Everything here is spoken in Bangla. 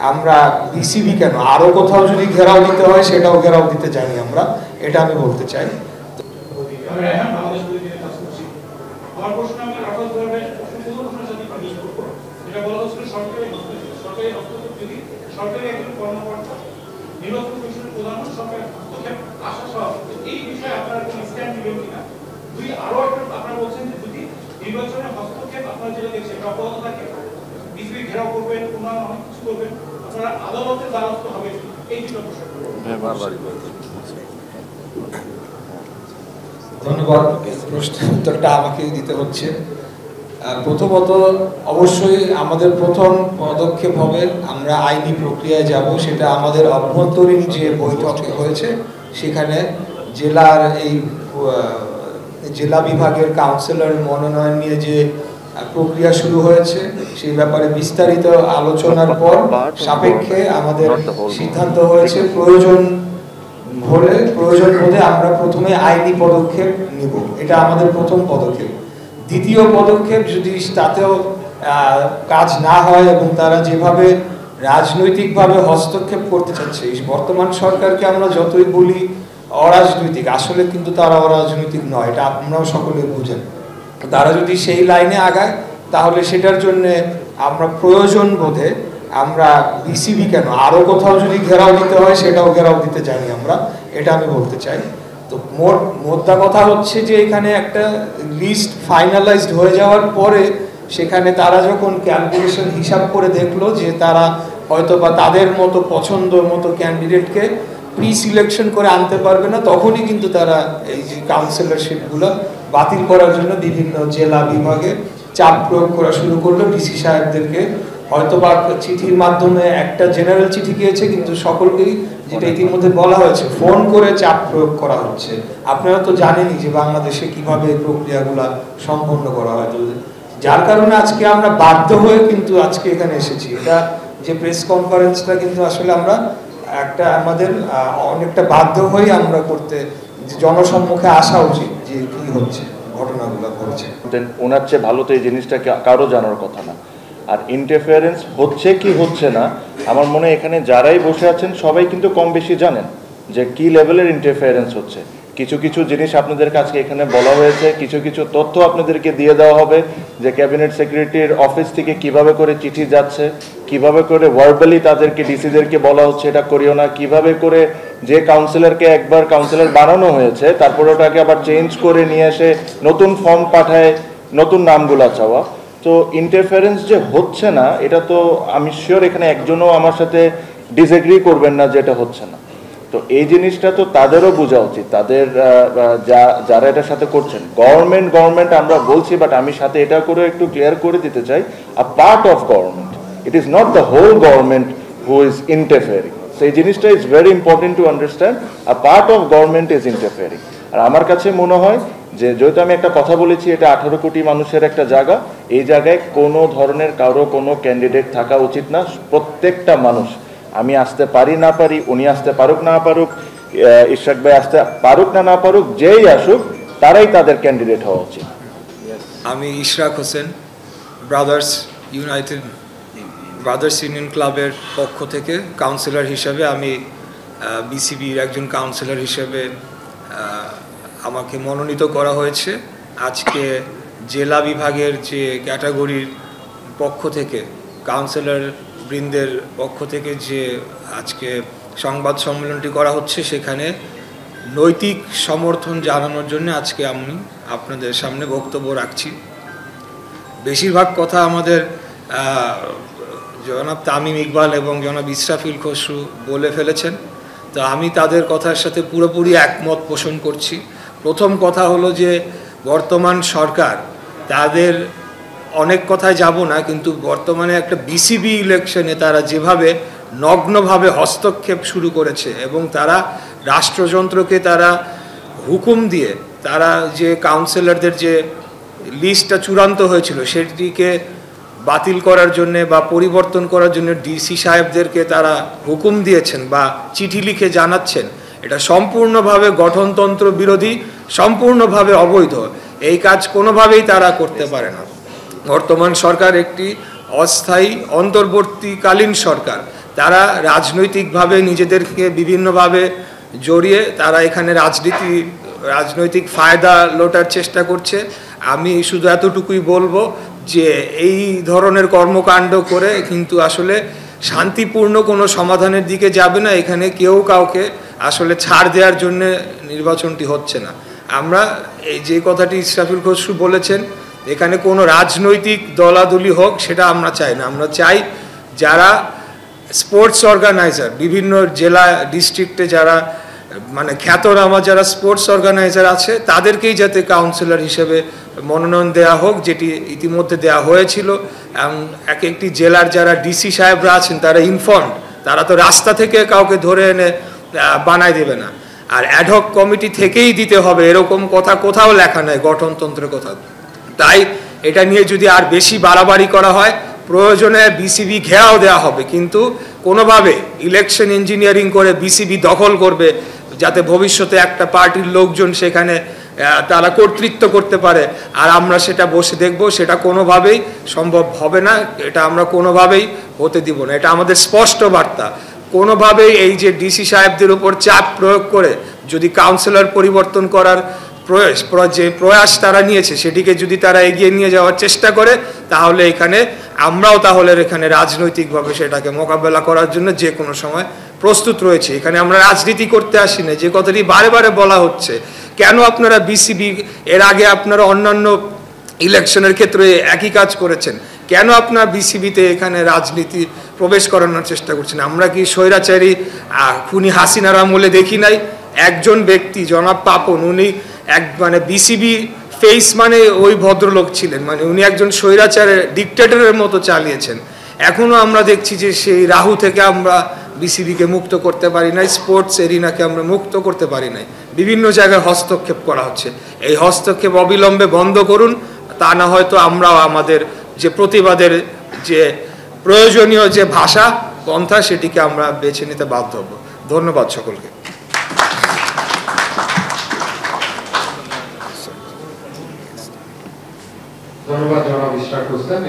আমরা বিসিবি কেন আরো কোথাও যদি ঘেরাও দিতে হয় সেটাও ঘেরাও দিতে জানি আমরা, এটা আমি বলতে চাই। ধন্যবাদ। প্রশ্নের উত্তরটা আমাকেই দিতে হচ্ছে। প্রথমত অবশ্যই আমাদের প্রথম পদক্ষেপ হবে আমরা আইনি প্রক্রিয়ায় যাব, সেটা আমাদের অভ্যন্তরীণ যে বৈঠক হয়েছে সেখানে জেলার এই জেলা বিভাগের কাউন্সিলর মনোনয়ন নিয়ে যে প্রক্রিয়া শুরু হয়েছে সেই ব্যাপারে বিস্তারিত আলোচনার পর সাপেক্ষে আমাদের সিদ্ধান্ত হয়েছে প্রয়োজন বোধে আমরা প্রথমে আইনি পদক্ষেপ নিব, এটা আমাদের প্রথম পদক্ষেপ। দ্বিতীয় পদক্ষেপ যদি তাতেও কাজ না হয় এবং তারা যেভাবে রাজনৈতিকভাবে হস্তক্ষেপ করতে চাচ্ছে, বর্তমান সরকারকে আমরা যতই বলি অরাজনৈতিক, আসলে কিন্তু তারা অরাজনৈতিক নয়, এটা আপনারাও সকলে বুঝেন। তারা যদি সেই লাইনে আগায় তাহলে সেটার জন্য আমরা প্রয়োজন বোধে আমরা বিসিবি কেন আরো কোথাও যদি ঘেরাও দিতে হয় সেটাও ঘেরাও দিতে জানি আমরা, এটা আমি বলতে চাই। তো মোদ্দা কথা হচ্ছে যে এখানে একটা লিস্ট ফাইনালাইজড হয়ে যাওয়ার পরে সেখানে তারা যখন ক্যালকুলেশন হিসাব করে দেখলো যে তারা হয়তো বা তাদের মতো পছন্দ মতো ক্যান্ডিডেটকে প্রি সিলেকশন করে আনতে পারবে না, তখনই কিন্তু তারা এই যে কাউন্সিলরশিপগুলো বাতিল করার জন্য বিভিন্ন জেলা বিভাগে চাপ প্রয়োগ করা শুরু করলো। ডিসি সাহেবদেরকে হয়তো বা চিঠির মাধ্যমে একটা জেনারেল চিঠি গিয়েছে, কিন্তু সকলকেই যেটা ইতিমধ্যে বলা হয়েছে ফোন করে চাপ প্রয়োগ করা হচ্ছে। আপনারা তো জানেনই যে বাংলাদেশে কিভাবে এই প্রক্রিয়াগুলা সম্পন্ন করা হয়, যার কারণে আজকে আমরা বাধ্য হয়ে কিন্তু আজকে এখানে এসেছি। এটা যে প্রেস কনফারেন্সটা কিন্তু আসলে আমরা একটা আমাদের অনেকটা বাধ্য হয়ে আমরা করতে, জনসম্মুখে আসা উচিত যে কি হচ্ছে, ঘটনাগুলো ঘটছে। ওনার চেয়ে ভালো তো এই জিনিসটা কারো জানার কথা না। আর ইন্টারফারেন্স হচ্ছে কি হচ্ছে না, আমার মনে হয় এখানে যারাই বসে আছেন সবাই কিন্তু কম বেশি জানেন যে কি লেভেলের ইন্টারফারেন্স হচ্ছে। কিছু কিছু জিনিস আপনাদের কাছে এখানে বলা হয়েছে, কিছু কিছু তথ্য আপনাদেরকে দিয়ে দেওয়া হবে যে ক্যাবিনেট সেক্রেটারির অফিস থেকে কিভাবে করে চিঠি যাচ্ছে, কিভাবে করে ভার্বালি তাদেরকে ডিসিদেরকে বলা হচ্ছে এটা করিও না, কিভাবে করে যে কাউন্সিলরকে একবার কাউন্সিলর বানানো হয়েছে তারপরে ওটাকে আবার চেঞ্জ করে নিয়ে এসে নতুন ফর্ম পাঠায় নতুন নামগুলা চাওয়া। তো ইন্টারফারেন্স যে হচ্ছে না এটা তো আমি শিওর এখানে একজনও আমার সাথে ডিসএগ্রি করবেন না যে এটা হচ্ছে না। তো এই জিনিসটা তো তাদেরও বোঝা উচিত, তাদের যারা এটার সাথে করছেন। গভর্নমেন্ট আমরা বলছি, বাট আমি সাথে এটা করে একটু ক্লিয়ার করে দিতে চাই, a part of government, it is not the whole government who is interfering. সেই জিনিসটা is very important to understand, a part of government is interfering. আর আমার কাছে মনে হয় যে যেহেতু আমি একটা কথা বলেছি এটা 18 কোটি মানুষের একটা জায়গা, এই জায়গায় কোনো ধরনের কারো কোনো ক্যান্ডিডেট থাকা উচিত না। প্রত্যেকটা মানুষ, আমি আসতে পারি না পারি, উনি আসতে পারুক না পারুক, ইশরাক ভাই আসতে পারুক না পারুক, যেই আসুক তারাই তাদের ক্যান্ডিডেট হওয়া উচিত। আমি ইশরাক হোসেন, ব্রাদার্স ইউনিয়ন ক্লাবের পক্ষ থেকে কাউন্সিলর হিসেবে আমি বিসিবির একজন কাউন্সিলর হিসেবে আমাকে মনোনীত করা হয়েছে। আজকে জেলা বিভাগের যে ক্যাটাগরির পক্ষ থেকে কাউন্সিলর বৃন্দের পক্ষ থেকে যে আজকে সংবাদ সম্মেলনটি করা হচ্ছে সেখানে নৈতিক সমর্থন জানানোর জন্য আজকে আমি আপনাদের সামনে বক্তব্য রাখছি। বেশিরভাগ কথা আমাদের জনাব তামিম ইকবাল এবং জনাব ইসরাফিল খসরু বলে ফেলেছেন, তো আমি তাদের কথার সাথে পুরোপুরি একমত পোষণ করছি। প্রথম কথা হলো যে বর্তমান সরকার, তাদের অনেক কথায় যাব না, কিন্তু বর্তমানে একটা বিসিবি ইলেকশনে তারা যেভাবে নগ্নভাবে হস্তক্ষেপ শুরু করেছে এবং তারা রাষ্ট্রযন্ত্রকে তারা হুকুম দিয়ে তারা যে কাউন্সিলরদের যে লিস্টটা চূড়ান্ত হয়েছিল সেটিকে বাতিল করার জন্যে বা পরিবর্তন করার জন্য ডিসি সাহেবদেরকে তারা হুকুম দিয়েছেন বা চিঠি লিখে জানাচ্ছেন, এটা সম্পূর্ণভাবে গঠনতন্ত্র বিরোধী, সম্পূর্ণভাবে অবৈধ। এই কাজ কোনোভাবেই তারা করতে পারে না। বর্তমান সরকার একটি অস্থায়ী অন্তর্বর্তীকালীন সরকার, তারা রাজনৈতিকভাবে নিজেদেরকে বিভিন্নভাবে জড়িয়ে তারা এখানে রাজনৈতিক ফায়দা লোটার চেষ্টা করছে। আমি শুধু এতটুকুই বলবো যে এই ধরনের কর্মকাণ্ড করে কিন্তু আসলে শান্তিপূর্ণ কোনো সমাধানের দিকে যাবে না। এখানে কেউ কাউকে আসলে ছাড় দেওয়ার জন্য নির্বাচনটি হচ্ছে না। আমরা এই যে কথাটি ইসরাফিল খসরু বলেছেন, এখানে কোনো রাজনৈতিক দলাদলি হোক সেটা আমরা চাই না। আমরা চাই যারা স্পোর্টস অর্গানাইজার, বিভিন্ন জেলা ডিস্ট্রিক্টে যারা মানে খ্যাতনামা যারা স্পোর্টস অর্গানাইজার আছে তাদেরকেই যাতে কাউন্সিলর হিসেবে মনোনয়ন দেওয়া হোক, যেটি ইতিমধ্যে দেওয়া হয়েছিল। এক একটি জেলার যারা ডিসি সাহেবরা আছেন তারা ইনফর্মড, তারা তো রাস্তা থেকে কাউকে ধরে এনে বানায় দেবে না। আর অ্যাডহক কমিটি থেকেই দিতে হবে এরকম কথা কোথাও লেখা নেই গঠনতন্ত্রের কথা। তাই এটা নিয়ে যদি আর বেশি বাড়াবাড়ি করা হয়, প্রয়োজনে বিসিবি ঘেরাও দেওয়া হবে, কিন্তু কোনোভাবে ইলেকশন ইঞ্জিনিয়ারিং করে বিসিবি দখল করবে যাতে ভবিষ্যতে একটা পার্টির লোকজন সেখানে তারা কর্তৃত্ব করতে পারে আর আমরা সেটা বসে দেখব, সেটা কোনোভাবেই সম্ভব হবে না। এটা আমরা কোনোভাবেই হতে দিব না। এটা আমাদের স্পষ্ট বার্তা। কোনোভাবেই এই যে ডিসি সাহেবদের উপর চাপ প্রয়োগ করে যদি কাউন্সিলর পরিবর্তন করার প্রয়াস তারা নিয়েছে সেটিকে যদি তারা এগিয়ে নিয়ে যাওয়ার চেষ্টা করে, তাহলে আমরাও এখানে রাজনৈতিকভাবে সেটাকে মোকাবেলা করার জন্য যে কোনো সময় প্রস্তুত রয়েছে। এখানে আমরা রাজনীতি করতে আসি না। যে কথাটি বারে বারে বলা হচ্ছে, কেন আপনারা বিসিবি এর আগে আপনারা অন্যান্য ইলেকশনের ক্ষেত্রে একই কাজ করেছেন, কেন আপনারা বিসিবিতে এখানে রাজনীতি প্রবেশ করানোর চেষ্টা করছেন? আমরা কি স্বৈরাচারী খুনি হাসিনার আমলে দেখি নাই? একজন ব্যক্তি জনাব পাপন, উনি মানে বিসিবি ফেস মানে ওই ভদ্রলোক ছিলেন, মানে উনি একজন স্বৈরাচারের ডিকটেটরের মতো চালিয়েছেন। এখনো আমরা দেখছি যে সেই রাহু থেকে আমরা বিসিবিকে মুক্ত করতে পারি নাই, স্পোর্টস এরিনাকে আমরা মুক্ত করতে পারি নাই। বিভিন্ন জায়গায় হস্তক্ষেপ করা হচ্ছে। এই হস্তক্ষেপ অবিলম্বে বন্ধ করুন, তা না হয়তো আমরাও আমাদের যে প্রতিবাদের যে প্রয়োজনীয় যে ভাষা পন্থা সেটিকে আমরা বেছে নিতে বাধ্য হব। ধন্যবাদ সকলকে। ধন্যবাদ জনাব ইশরাক হোসেন।